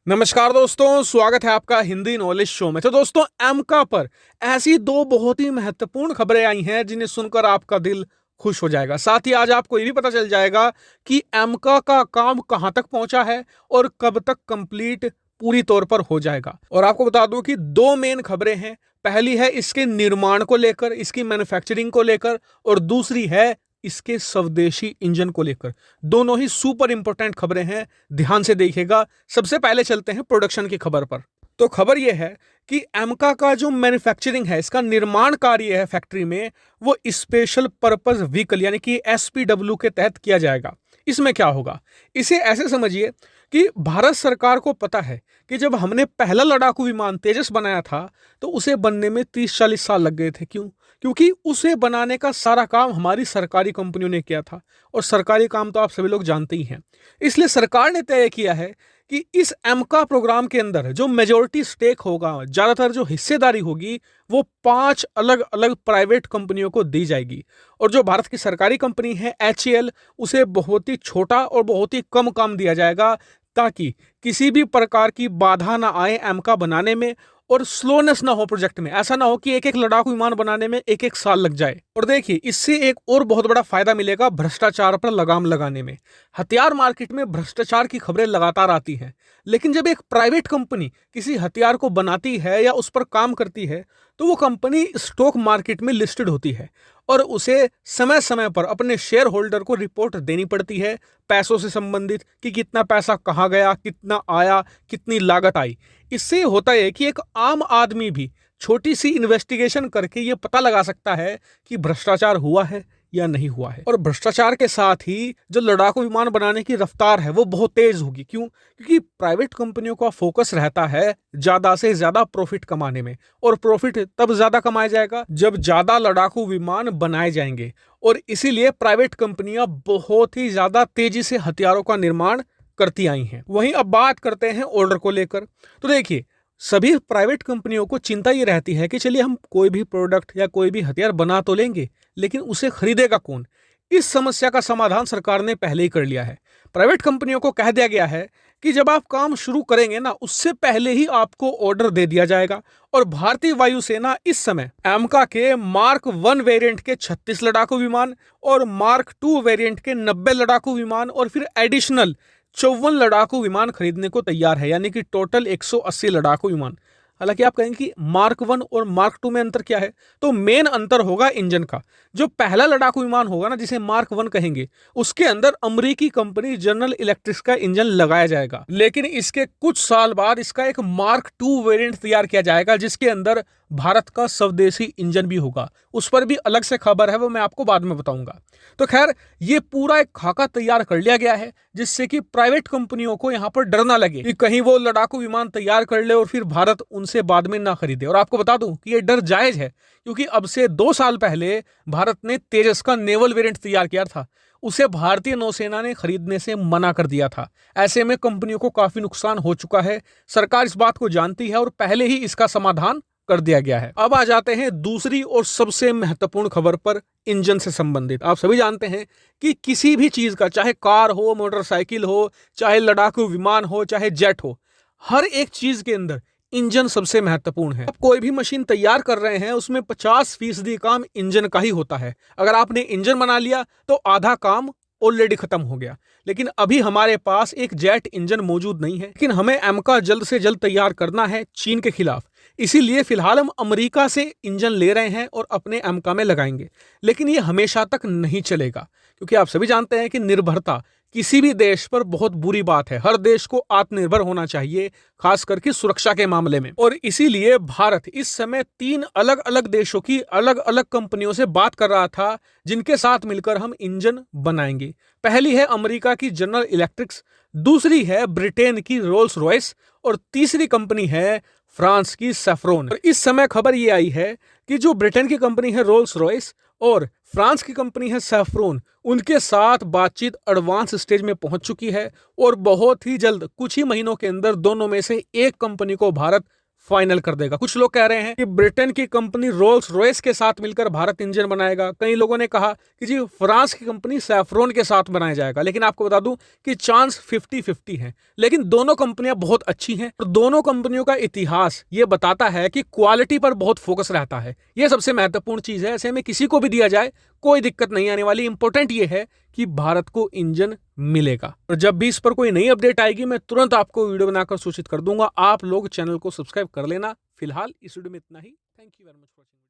नमस्कार दोस्तों, स्वागत है आपका हिंदी नॉलेज शो में। तो दोस्तों, एमका पर ऐसी दो बहुत ही महत्वपूर्ण खबरें आई हैं जिन्हें सुनकर आपका दिल खुश हो जाएगा। साथ ही आज आपको ये भी पता चल जाएगा कि एमका का काम कहां तक पहुंचा है और कब तक कंप्लीट पूरी तौर पर हो जाएगा। और आपको बता दूं कि दो मेन खबरें हैं। पहली है इसके निर्माण को लेकर, इसकी मैन्युफैक्चरिंग को लेकर, और दूसरी है इसके स्वदेशी इंजन को लेकर। दोनों ही सुपर इंपॉर्टेंट खबरें हैं, ध्यान से देखिएगा। सबसे पहले चलते हैं प्रोडक्शन की खबर पर। तो खबर यह है कि एमका का जो मैन्युफैक्चरिंग है, इसका निर्माण कार्य है फैक्ट्री में, वो स्पेशल पर्पस व्हीकल यानी कि एसपीडब्ल्यू के तहत किया जाएगा। इसमें क्या होगा, इसे ऐसे समझिए कि भारत सरकार को पता है कि जब हमने पहला लड़ाकू विमान तेजस बनाया था तो उसे बनने में 30-40 साल लग गए थे। क्यों? क्योंकि उसे बनाने का सारा काम हमारी सरकारी कंपनियों ने किया था, और सरकारी काम तो आप सभी लोग जानते ही हैं। इसलिए सरकार ने तय किया है कि इस एमका प्रोग्राम के अंदर जो मेजॉरिटी स्टेक होगा, ज्यादातर जो हिस्सेदारी होगी, वो 5 अलग अलग प्राइवेट कंपनियों को दी जाएगी। और जो भारत की सरकारी कंपनी है एचएएल, उसे बहुत ही छोटा और बहुत ही कम काम दिया जाएगा, ताकि किसी भी प्रकार की बाधा ना आए एमका बनाने में, और स्लोनेस ना हो प्रोजेक्ट में। ऐसा ना हो कि एक एक लड़ाकू विमान बनाने में एक एक साल लग जाए। और देखिए, इससे एक और बहुत बड़ा फायदा मिलेगा भ्रष्टाचार पर लगाम लगाने में। हथियार मार्केट में भ्रष्टाचार की खबरें लगातार आती हैं, लेकिन जब एक प्राइवेट कंपनी किसी हथियार को बनाती है या उस पर काम करती है, तो वो कंपनी स्टॉक मार्केट में लिस्टेड होती है और उसे समय समय पर अपने शेयर होल्डर को रिपोर्ट देनी पड़ती है, पैसों से संबंधित, कि कितना पैसा कहाँ गया, कितना आया, कितनी लागत आई। इससे होता है कि एक आम आदमी भी छोटी सी इन्वेस्टिगेशन करके ये पता लगा सकता है कि भ्रष्टाचार हुआ है या नहीं हुआ है। और भ्रष्टाचार के साथ ही जो लड़ाकू विमान बनाने की रफ्तार है वो बहुत तेज होगी। क्यों? क्योंकि प्राइवेट कंपनियों का फोकस रहता है ज्यादा से ज्यादा प्रॉफिट कमाने में, और प्रॉफिट तब ज्यादा कमाया जाएगा जब ज्यादा लड़ाकू विमान बनाए जाएंगे। और इसीलिए प्राइवेट कंपनियां बहुत ही ज्यादा तेजी से हथियारों का निर्माण करती आई हैं। वहीं अब बात करते हैं ऑर्डर को लेकर। तो देखिए, सभी प्राइवेट कंपनियों को चिंता ये रहती है कि चलिए हम कोई भी प्रोडक्ट या कोई भी हथियार बना तो लेंगे, लेकिन उसे खरीदेगा कौन? इस समस्या का समाधान सरकार ने पहले ही कर लिया है। प्राइवेट कंपनियों को कह दिया गया है कि जब आप काम शुरू करेंगे ना, उससे पहले ही आपको ऑर्डर दे दिया जाएगा। और भारतीय वायुसेना इस समय एमका के मार्क 1 वेरिएंट के 36 लड़ाकू विमान और मार्क 2 वेरिएंट के 90 लड़ाकू विमान और फिर एडिशनल 54 लड़ाकू विमान खरीदने को तैयार है, यानी कि टोटल 180 लड़ाकू विमान। हालांकि आप कहेंगे कि मार्क 1 और मार्क 2 में अंतर क्या है, तो मेन अंतर होगा इंजन का। जो पहला लड़ाकू विमान होगा ना, जिसे मार्क 1 कहेंगे, उसके अंदर अमेरिकी कंपनी जनरल इलेक्ट्रिक का इंजन लगाया जाएगा। लेकिन इसके कुछ साल बाद इसका एक मार्क 2 वेरिएंट तैयार किया जाएगा, जिसके अंदर भारत का स्वदेशी इंजन भी होगा। उस पर भी अलग से खबर है, वो मैं आपको बाद में बताऊंगा। तो खैर, ये पूरा एक खाका तैयार कर लिया गया है, जिससे कि प्राइवेट कंपनियों को यहां पर डर ना लगे कि कहीं वो लड़ाकू विमान तैयार कर ले और फिर भारत उनसे बाद में ना खरीदे। और आपको बता दूं कि ये डर जायज है, क्योंकि अब से 2 साल पहले भारत ने तेजस का नेवल वेरिएंट तैयार किया था। उसे भारतीय नौसेना ने खरीदने से मना कर दिया था। ऐसे में कंपनियों को काफी नुकसान हो चुका है। सरकार इस बात को जानती है और पहले ही इसका समाधान कर दिया गया है। अब आ जाते हैं दूसरी और सबसे महत्वपूर्ण खबर पर, इंजन से संबंधित। आप सभी जानते हैं कि किसी भी चीज का, चाहे कार हो, मोटरसाइकिल हो, चाहे लड़ाकू विमान हो, चाहे जेट हो, हर एक चीज के अंदर इंजन सबसे महत्वपूर्ण है। आप कोई भी मशीन तैयार कर रहे हैं, उसमें 50% काम इंजन का ही होता है। अगर आपने इंजन बना लिया तो आधा काम ऑलरेडी खत्म हो गया। लेकिन अभी हमारे पास एक जेट इंजन मौजूद नहीं है, लेकिन हमें एमका जल्द से जल्द तैयार करना है चीन के खिलाफ। इसीलिए फिलहाल हम अमेरिका से इंजन ले रहे हैं और अपने एमका में लगाएंगे। लेकिन ये हमेशा तक नहीं चलेगा, क्योंकि आप सभी जानते हैं कि निर्भरता किसी भी देश पर बहुत बुरी बात है। हर देश को आत्मनिर्भर होना चाहिए, खास करके सुरक्षा के मामले में। और इसीलिए भारत इस समय 3 अलग अलग देशों की अलग अलग कंपनियों से बात कर रहा था, जिनके साथ मिलकर हम इंजन बनाएंगे। पहली है अमेरिका की जनरल इलेक्ट्रिक्स, दूसरी है ब्रिटेन की रोल्स रॉयस, और तीसरी कंपनी है फ्रांस की सैफ्रॉन। और इस समय खबर ये आई है कि जो ब्रिटेन की कंपनी है रोल्स रॉयस और फ्रांस की कंपनी है सैफ्रॉन, उनके साथ बातचीत एडवांस स्टेज में पहुंच चुकी है, और बहुत ही जल्द, कुछ ही महीनों के अंदर, दोनों में से एक कंपनी को भारत फाइनल कर देगा। कुछ लोग कह रहे हैं कि ब्रिटेन की कंपनी रोल्स रॉयस के साथ मिलकर भारत इंजन बनाएगा। कई लोगों ने कहा कि जी फ्रांस की कंपनी सैफ्रॉन के साथ बनाया जाएगा। लेकिन आपको बता दूं कि चांस 50-50 है। लेकिन दोनों कंपनियां बहुत अच्छी हैं और दोनों कंपनियों का इतिहास ये बताता है कि क्वालिटी पर बहुत फोकस रहता है। यह सबसे महत्वपूर्ण चीज है। ऐसे में किसी को भी दिया जाए कोई दिक्कत नहीं आने वाली। इंपॉर्टेंट ये है कि भारत को इंजन मिलेगा। और जब भी इस पर कोई नई अपडेट आएगी मैं तुरंत आपको वीडियो बनाकर सूचित कर दूंगा। आप लोग चैनल को सब्सक्राइब कर लेना। फिलहाल इस वीडियो में इतना ही। Thank you very much for watching.